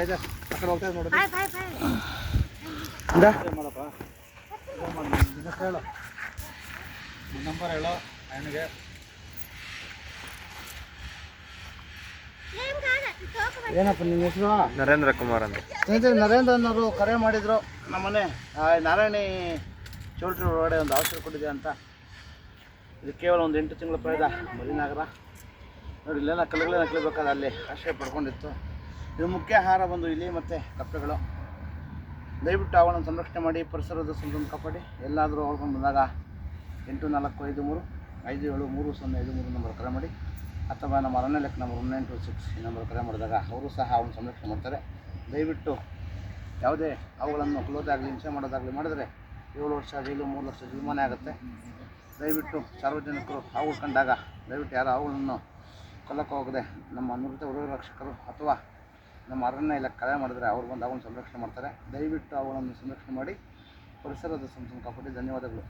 ಇದೆ ಆ ಕಡೆ ಹೋಗ್ತಾ ಇದೆ ನೋಡಿ ಮಾಡಪ್ಪ ನಿನ್ನ ಹೇಳು ನಂಬರ್ ಹೇಳೋ ನನಗೆ ಏನಪ್ಪ ನಿಮ್ಮ ಹೆಸರು? ನರೇಂದ್ರ ಕುಮಾರ್ ಅಂತ. ಸ್ನೇಹಿತರೆ, ನರೇಂದ್ರ ಅನ್ನೋರು ಕರೆ ಮಾಡಿದರು ನಮ್ಮನೆ ನಾರಾಯಣಿ ಚೌಲ್ಟ್ರಿ ಒಳಗಡೆ ಒಂದು ಔಷಧ ಕೊಟ್ಟಿದೆ ಅಂತ. ಇದು ಕೇವಲ ಒಂದು 8 ತಿಂಗಳ ಪ್ರಾಯದ ಮರಿನಾಗರ ನೋಡಿ. ಇಲ್ಲೆಲ್ಲ ಕಲ್ಲುಗಳನ್ನ ಕಲಿಬೇಕಾದ್ರೆ ಅಲ್ಲಿ ಆಶ್ರಯ ಪಡ್ಕೊಂಡಿತ್ತು. ಇದು ಮುಖ್ಯ ಆಹಾರ ಬಂದು ಇಲ್ಲಿ ಮತ್ತು ಕಪ್ಪೆಗಳು. ದಯವಿಟ್ಟು ಅವುಗಳನ್ನು ಸಂರಕ್ಷಣೆ ಮಾಡಿ, ಪರಿಸರದ ಸಂತೋಷ ಕಾಪಾಡಿ. ಎಲ್ಲಾದರೂ ಹೊಳ್ಕೊಂಡು ಬಂದಾಗ 8453573053 ನಂಬರ್ ಕರೆ ಮಾಡಿ, ಅಥವಾ ನಮ್ಮ ಅರಣ್ಯ ಲೆಕ್ಕ ನಂಬರ್ 1926 ಈ ನಂಬರ್ ಕರೆ ಮಾಡಿದಾಗ ಅವರು ಸಹ ಅವನ್ನ ಸಂರಕ್ಷಣೆ ಮಾಡ್ತಾರೆ. ದಯವಿಟ್ಟು ಯಾವುದೇ ಅವುಗಳನ್ನು ಕೊಲ್ಲೋದಾಗಲಿ ಹಿಂಸೆ ಮಾಡೋದಾಗಲಿ ಮಾಡಿದರೆ 7 ವರ್ಷ ಜೈಲು 3 ಲಕ್ಷ ಜೀವಮಾನ ಆಗುತ್ತೆ. ದಯವಿಟ್ಟು ಸಾರ್ವಜನಿಕರು ಹಾವು ಕಂಡಾಗ ದಯವಿಟ್ಟು ಯಾರು ಅವುಗಳನ್ನು ಕೊಲ್ಲಕ್ಕೆ ಹೋಗದೆ ನಮ್ಮ ನುರಿತ ರಕ್ಷಕರು ಅಥವಾ ನಮ್ಮ ಅರಣ್ಯ ಇಲಾಖೆ ಕರೆ ಮಾಡಿದರೆ ಅವ್ರು ಬಂದು ಅವನ್ನು ಸಂರಕ್ಷಣೆ ಮಾಡ್ತಾರೆ. ದಯವಿಟ್ಟು ಅವುಗಳನ್ನು ಸಂರಕ್ಷಣೆ ಮಾಡಿ ಪರಿಸರದ ಸಂತೋಷ ಕಾಪಾಡಿ. ಧನ್ಯವಾದಗಳು.